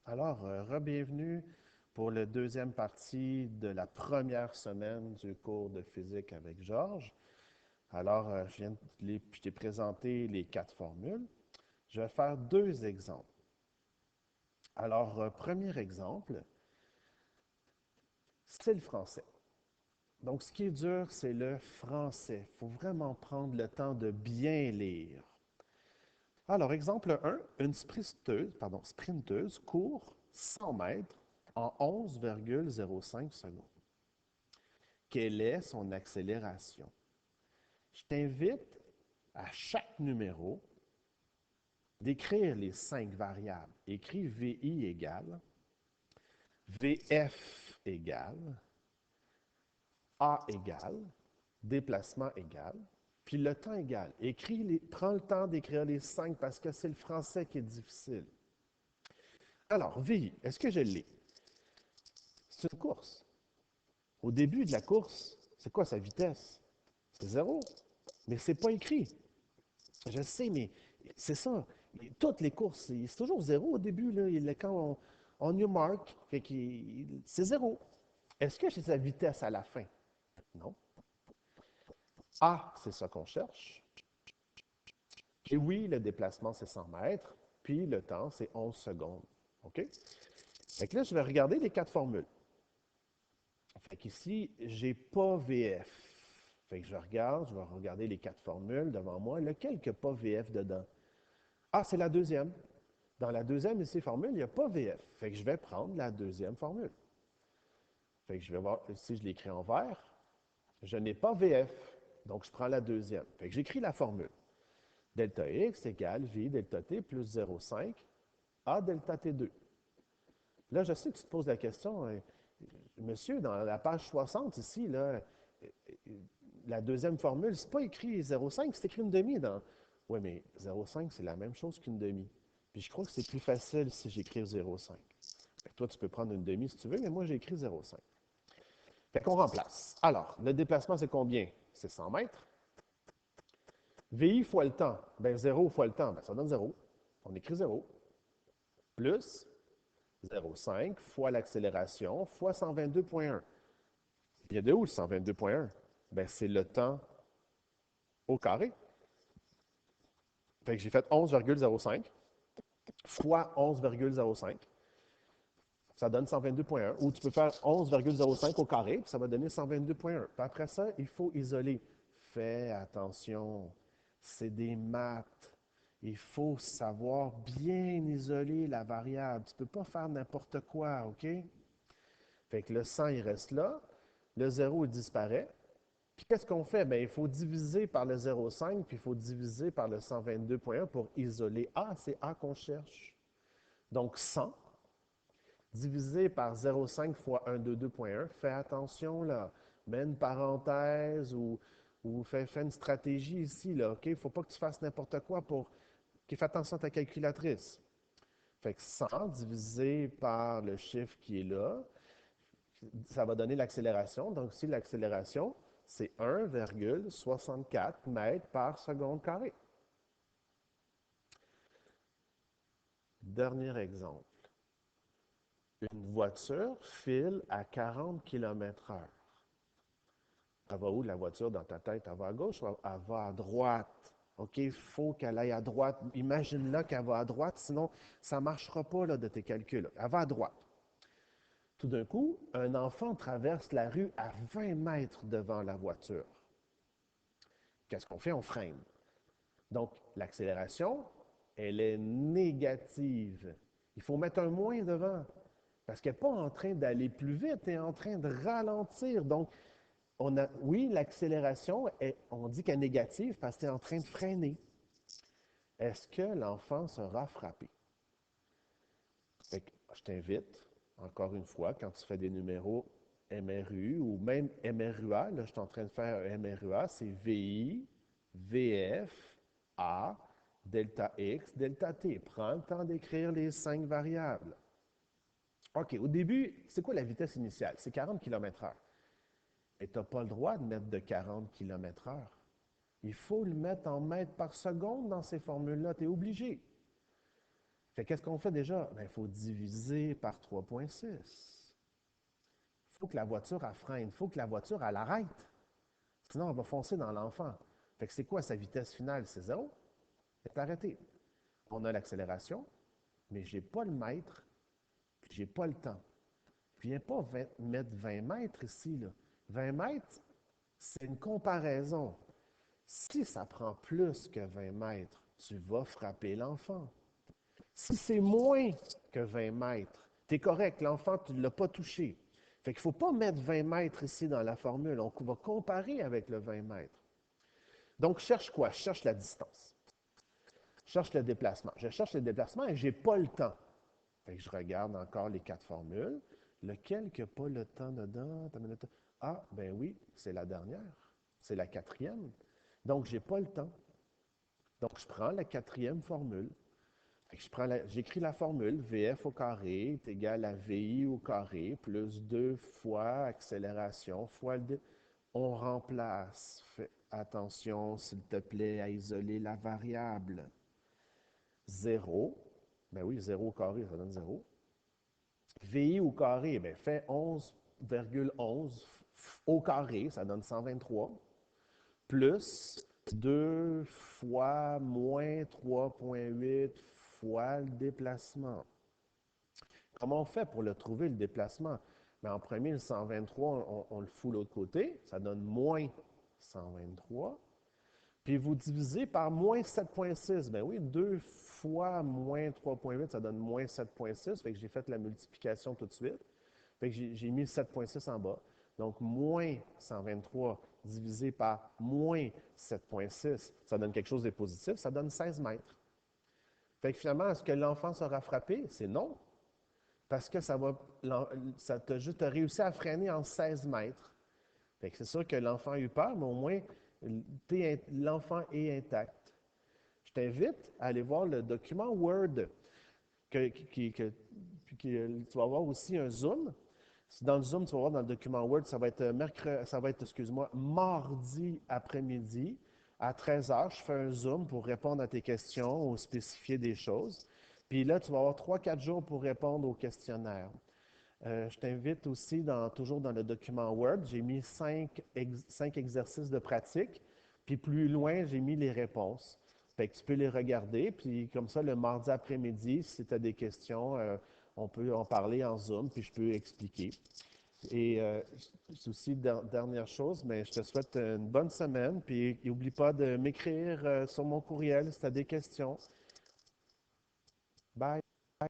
Alors, re-bienvenue pour la deuxième partie de la première semaine du cours de physique avec Georges. Alors, je t'ai présenté les quatre formules. Je vais faire deux exemples. Alors, premier exemple, c'est le français. Donc, ce qui est dur, c'est le français. Il faut vraiment prendre le temps de bien lire. Alors, exemple 1, une sprinteuse court 100 mètres en 11,05 secondes. Quelle est son accélération? Je t'invite à chaque numéro d'écrire les cinq variables. Écris VI égale, VF égale, A égale, déplacement égal, puis le temps égal. Prends le temps d'écrire les cinq parce que c'est le français qui est difficile. Alors, VI, est-ce que je l'ai? C'est une course. Au début de la course, c'est quoi sa vitesse? C'est zéro. Mais c'est pas écrit. Je sais, mais c'est ça. Toutes les courses, c'est toujours zéro au début. Là, quand on you mark, c'est zéro. Est-ce que c'est sa vitesse à la fin? Non. A, c'est ça qu'on cherche. Et oui, le déplacement, c'est 100 mètres. Puis le temps, c'est 11 secondes. OK? Fait que là, je vais regarder les quatre formules. Fait qu'ici, je n'ai pas VF. Fait que je vais regarder les quatre formules devant moi. Lequel qui n'a pas VF dedans? Ah, c'est la deuxième. Dans la deuxième ici formule, il n'y a pas VF. Fait que je vais prendre la deuxième formule. Fait que je vais voir si je l'écris en vert. Je n'ai pas VF. Donc, je prends la deuxième. Fait que j'écris la formule. Delta X égale V delta T plus 0,5 A delta T2. Là, je sais que tu te poses la question, monsieur, dans la page 60 ici, là, la deuxième formule, c'est pas écrit 0,5, c'est écrit une demi dans. Oui, mais 0,5, c'est la même chose qu'une demi. Puis je crois que c'est plus facile si j'écris 0,5. Toi, tu peux prendre une demi si tu veux, mais moi, j'ai écrit 0,5. Fait qu'on remplace. Alors, le déplacement, c'est combien? C'est 100 mètres. VI fois le temps. Ben 0 fois le temps, ben, ça donne 0. On écrit 0. Plus 0,5 fois l'accélération fois 122,1. Il y a de où le 122,1? Ben, c'est le temps au carré. Fait que j'ai fait 11,05 fois 11,05. Ça donne 122,1. Ou tu peux faire 11,05 au carré, puis ça va donner 122,1. Puis après ça, il faut isoler. Fais attention, c'est des maths. Il faut savoir bien isoler la variable. Tu ne peux pas faire n'importe quoi, OK? Fait que le 100, il reste là. Le 0, il disparaît. Puis qu'est-ce qu'on fait? Bien, il faut diviser par le 0,5, puis il faut diviser par le 122,1 pour isoler A. C'est A qu'on cherche. Donc 100 divisé par 0,5 fois 122,1. Fais attention là. Mets une parenthèse ou fais une stratégie ici. Là, OK? Il ne faut pas que tu fasses n'importe quoi pour. OK, fais attention à ta calculatrice. Fait que 100 divisé par le chiffre qui est là, ça va donner l'accélération. Donc, ici, l'accélération, c'est 1,64 mètres par seconde carrée. Dernier exemple. Une voiture file à 40 km/h. Elle va où la voiture dans ta tête? Elle va à gauche ou elle va à droite? OK, il faut qu'elle aille à droite. Imagine-là qu'elle va à droite, sinon ça ne marchera pas là, de tes calculs. Elle va à droite. Tout d'un coup, un enfant traverse la rue à 20 mètres devant la voiture. Qu'est-ce qu'on fait? On freine. Donc, l'accélération, elle est négative. Il faut mettre un moins devant. Parce qu'elle n'est pas en train d'aller plus vite, elle est en train de ralentir. Donc, oui, l'accélération, on dit qu'elle est négative parce qu'elle est en train de freiner. Est-ce que l'enfant sera frappé? Fait que je t'invite, encore une fois, quand tu fais des numéros MRU ou même MRUA, là, je suis en train de faire un MRUA, c'est VI, VF, A, delta X, delta T. Prends le temps d'écrire les cinq variables. OK, au début, c'est quoi la vitesse initiale? C'est 40 km/h. Et tu n'as pas le droit de mettre de 40 km/h. Il faut le mettre en mètres par seconde dans ces formules-là. Tu es obligé. Fait qu'est-ce qu'on fait déjà? Ben, il faut diviser par 3,6. Il faut que la voiture, elle freine. Il faut que la voiture, elle arrête. Sinon, elle va foncer dans l'enfant. Fait que c'est quoi sa vitesse finale? C'est 0. Elle est arrêtée. On a l'accélération, mais je n'ai pas le mètre, puis je n'ai pas le temps. Je ne viens pas mettre 20 mètres ici. Là. 20 mètres, c'est une comparaison. Si ça prend plus que 20 mètres, tu vas frapper l'enfant. Si c'est moins que 20 mètres, tu es correct, l'enfant, tu ne l'as pas touché. Fait qu'il ne faut pas mettre 20 mètres ici dans la formule. On va comparer avec le 20 mètres. Donc, je cherche quoi? Je cherche la distance. Je cherche le déplacement. Je cherche le déplacement et je n'ai pas le temps. Fait que je regarde encore les 4 formules. Lequel qui n'a pas le temps dedans? Ah, ben oui, c'est la dernière. C'est la quatrième. Donc, je n'ai pas le temps. Donc, je prends la quatrième formule. J'écris la formule, VF au carré est égal à VI au carré plus 2 fois accélération fois le... On remplace. Fais attention, s'il te plaît, à isoler la variable. 0. Ben oui, 0 au carré, ça donne 0. VI au carré, ben fait 11,11 au carré, ça donne 123, plus 2 fois moins 3,8 fois le déplacement. Comment on fait pour le trouver, le déplacement? Bien, en premier, le 123, on le fout de l'autre côté, ça donne moins 123. Puis vous divisez par moins 7,6. Bien oui, 2 fois moins 3,8, ça donne moins 7,6. Fait que j'ai fait la multiplication tout de suite. Fait que j'ai mis 7,6 en bas. Donc, moins 123 divisé par moins 7,6, ça donne quelque chose de positif, ça donne 16 mètres. Fait que finalement, est-ce que l'enfant sera frappé? C'est non. Parce que ça t'a juste réussi à freiner en 16 mètres. Fait que c'est sûr que l'enfant a eu peur, mais au moins, l'enfant est intact. Je t'invite à aller voir le document Word, que tu vas voir aussi un Zoom. Dans le Zoom, tu vas voir dans le document Word, ça va être, excuse-moi, mardi après-midi à 13 heures. Je fais un Zoom pour répondre à tes questions ou spécifier des choses. Puis là, tu vas avoir 3-4 jours pour répondre au questionnaire. Je t'invite aussi, toujours dans le document Word, j'ai mis 5 exercices de pratique, puis plus loin, j'ai mis les réponses. Fait que tu peux les regarder, puis comme ça, le mardi après-midi, si tu as des questions, on peut en parler en Zoom, puis je peux expliquer. Et aussi, dernière chose, mais je te souhaite une bonne semaine, puis n'oublie pas de m'écrire sur mon courriel si tu as des questions. Bye!